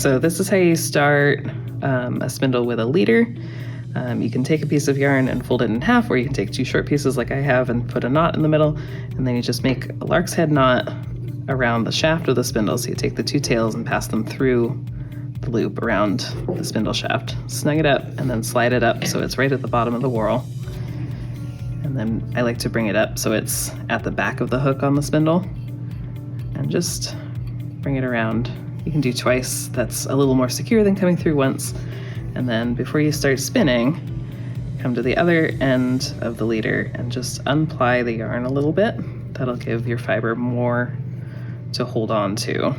so this is how you start a spindle with a leader. You can take a piece of yarn and fold it in half, or you can take two short pieces like I have and put a knot in the middle, and then you just make a lark's head knot around the shaft of the spindle. So you take the two tails and pass them through the loop around the spindle shaft, snug it up, and then slide it up so it's right at the bottom of the whorl. And then I like to bring it up so it's at the back of the hook on the spindle, and just bring it around. You can do twice. That's a little more secure than coming through once. And then before you start spinning, come to the other end of the leader and just unply the yarn a little bit. That'll give your fiber more to hold on to.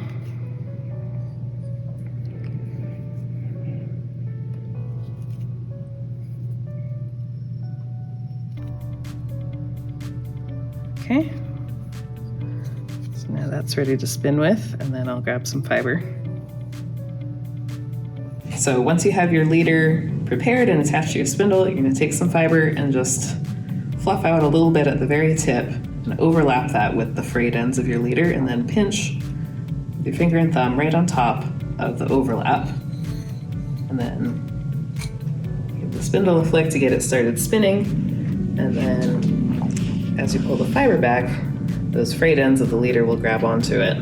Okay, so now that's ready to spin with, and then I'll grab some fiber. So once you have your leader prepared and attached to your spindle, you're going to take some fiber and just fluff out a little bit at the very tip and overlap that with the frayed ends of your leader, and then pinch with your finger and thumb right on top of the overlap. And then give the spindle a flick to get it started spinning, and then as you pull the fiber back, those frayed ends of the leader will grab onto it.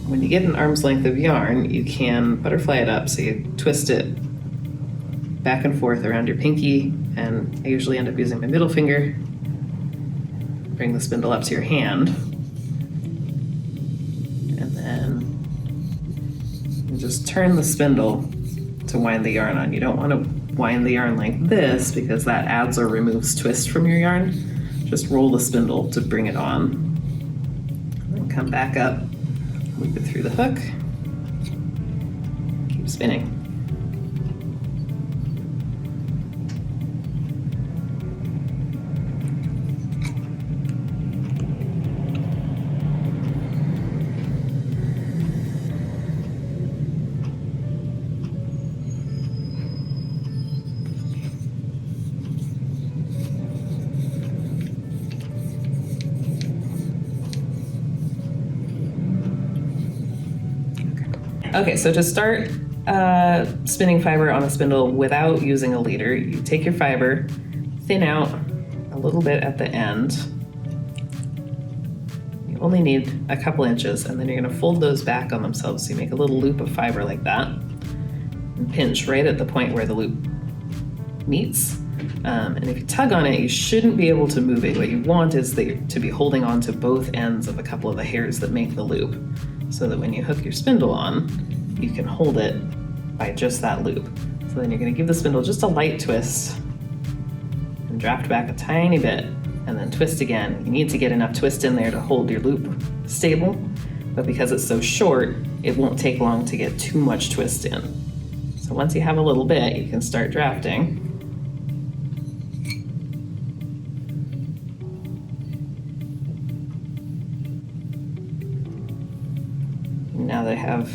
When you get an arm's length of yarn, you can butterfly it up, so you twist it back and forth around your pinky, and I usually end up using my middle finger. Bring the spindle up to your hand, and then you just turn the spindle to wind the yarn on. You don't want to wind the yarn like this because that adds or removes twist from your yarn. Just roll the spindle to bring it on. And then come back up, loop it through the hook, keep spinning. Okay, so to start spinning fiber on a spindle without using a leader, you take your fiber, thin out a little bit at the end. You only need a couple inches, and then you're going to fold those back on themselves. So you make a little loop of fiber like that, and pinch right at the point where the loop meets. And if you tug on it, you shouldn't be able to move it. What you want is to be holding on to both ends of a couple of the hairs that make the loop, so that when you hook your spindle on, you can hold it by just that loop. So then you're going to give the spindle just a light twist and draft back a tiny bit, and then twist again. You need to get enough twist in there to hold your loop stable, but because it's so short, it won't take long to get too much twist in. So once you have a little bit, you can start drafting. Now that I have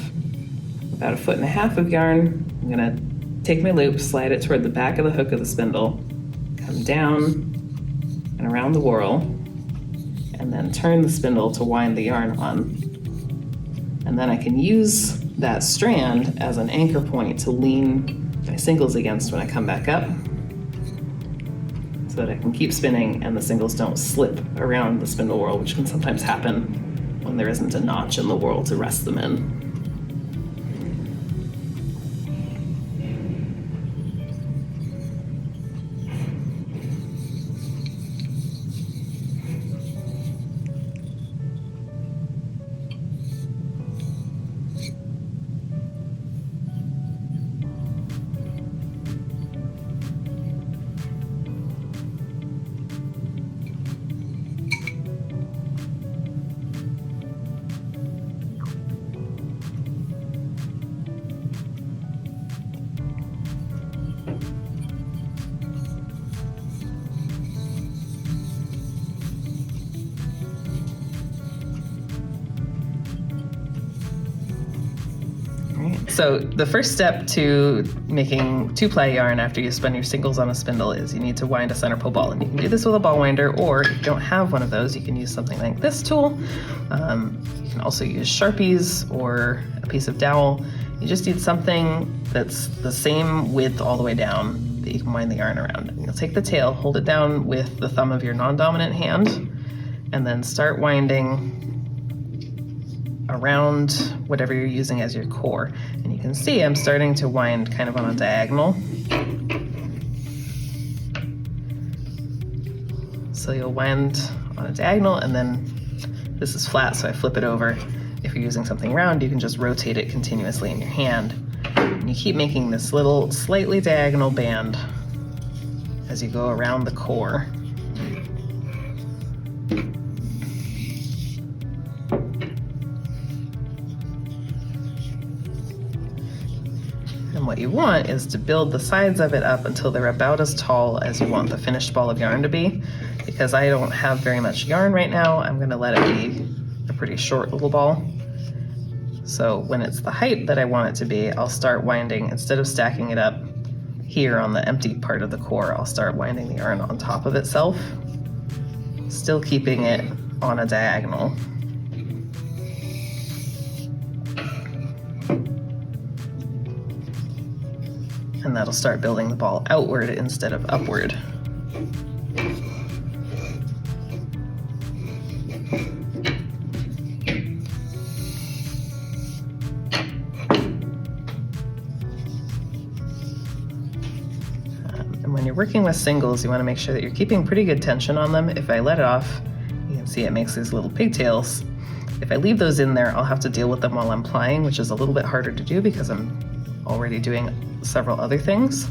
about 1.5 feet of yarn, I'm gonna take my loop, slide it toward the back of the hook of the spindle, come down and around the whorl, and then turn the spindle to wind the yarn on. And then I can use that strand as an anchor point to lean my singles against when I come back up, so that I can keep spinning and the singles don't slip around the spindle whorl, which can sometimes happen when there isn't a notch in the whorl to rest them in. So the first step to making 2-ply yarn after you spun your singles on a spindle is you need to wind a center pull ball. And you can do this with a ball winder, or if you don't have one of those, you can use something like this tool. You can also use Sharpies or a piece of dowel. You just need something that's the same width all the way down that you can wind the yarn around. And you'll take the tail, hold it down with the thumb of your non-dominant hand, and then start winding around whatever you're using as your core. And you can see I'm starting to wind kind of on a diagonal. So you'll wind on a diagonal, and then this is flat, so I flip it over. If you're using something round, you can just rotate it continuously in your hand. And you keep making this little slightly diagonal band as you go around the core. And what you want is to build the sides of it up until they're about as tall as you want the finished ball of yarn to be. Because I don't have very much yarn right now, I'm going to let it be a pretty short little ball. So when it's the height that I want it to be, I'll start winding, instead of stacking it up here on the empty part of the core, I'll start winding the yarn on top of itself, still keeping it on a diagonal. And that'll start building the ball outward instead of upward. And when you're working with singles, you want to make sure that you're keeping pretty good tension on them. If I let it off, you can see it makes these little pigtails. If I leave those in there, I'll have to deal with them while I'm plying, which is a little bit harder to do because I'm already doing several other things.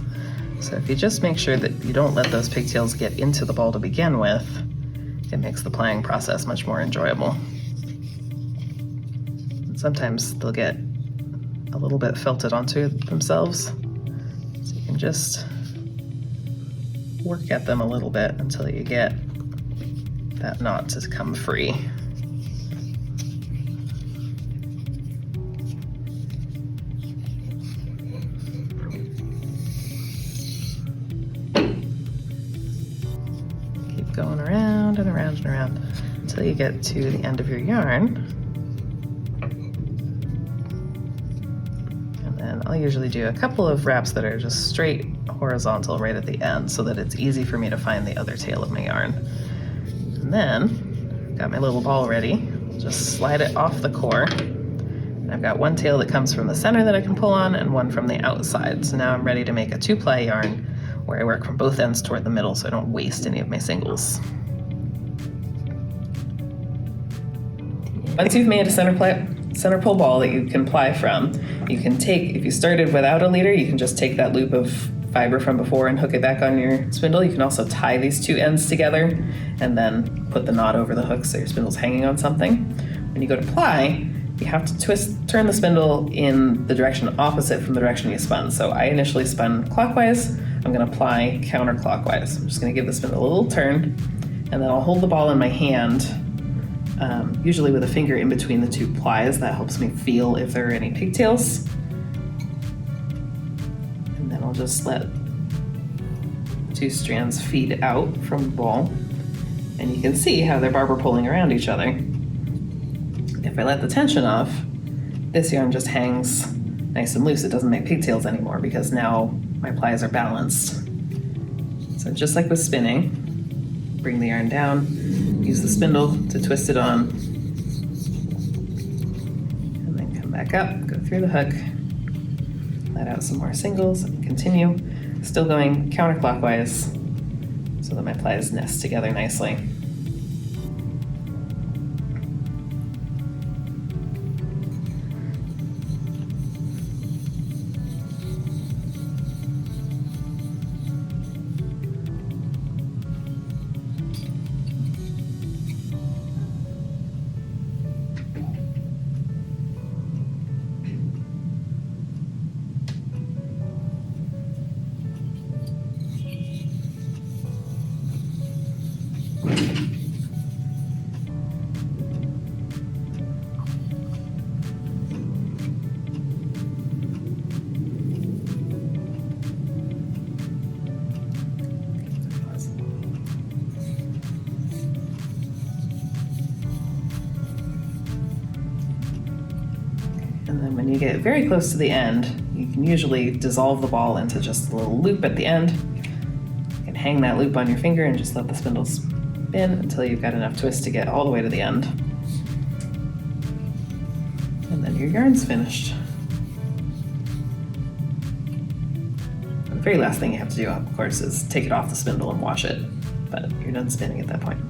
So if you just make sure that you don't let those pigtails get into the ball to begin with, it makes the plying process much more enjoyable. And sometimes they'll get a little bit felted onto themselves, so you can just work at them a little bit until you get that knot to come free. Keep going around and around and around until you get to the end of your yarn. And then I'll usually do a couple of wraps that are just straight horizontal right at the end so that it's easy for me to find the other tail of my yarn. And then, got my little ball ready, just slide it off the core. And I've got one tail that comes from the center that I can pull on and one from the outside. So now I'm ready to make a 2-ply yarn where I work from both ends toward the middle so I don't waste any of my singles. Once you've made a center pull ball that you can ply from, you can take, if you started without a leader, you can just take that loop of fiber from before and hook it back on your spindle. You can also tie these two ends together and then put the knot over the hook so your spindle's hanging on something. When you go to ply, you have to turn the spindle in the direction opposite from the direction you spun. So I initially spun clockwise. I'm going to ply counterclockwise. I'm just going to give the spindle a little turn, and then I'll hold the ball in my hand, usually with a finger in between the two plies. That helps me feel if there are any pigtails. And then I'll just let two strands feed out from the ball. And you can see how they're barber pulling around each other. If I let the tension off, this yarn just hangs nice and loose. It doesn't make pigtails anymore because now my plies are balanced. So just like with spinning, bring the yarn down, use the spindle to twist it on, and then come back up, go through the hook, let out some more singles, and continue. Still going counterclockwise so that my plies nest together nicely. And then when you get very close to the end, you can usually dissolve the ball into just a little loop at the end. You can hang that loop on your finger and just let the spindle spin until you've got enough twist to get all the way to the end. And then your yarn's finished. And the very last thing you have to do, of course, is take it off the spindle and wash it, but you're done spinning at that point.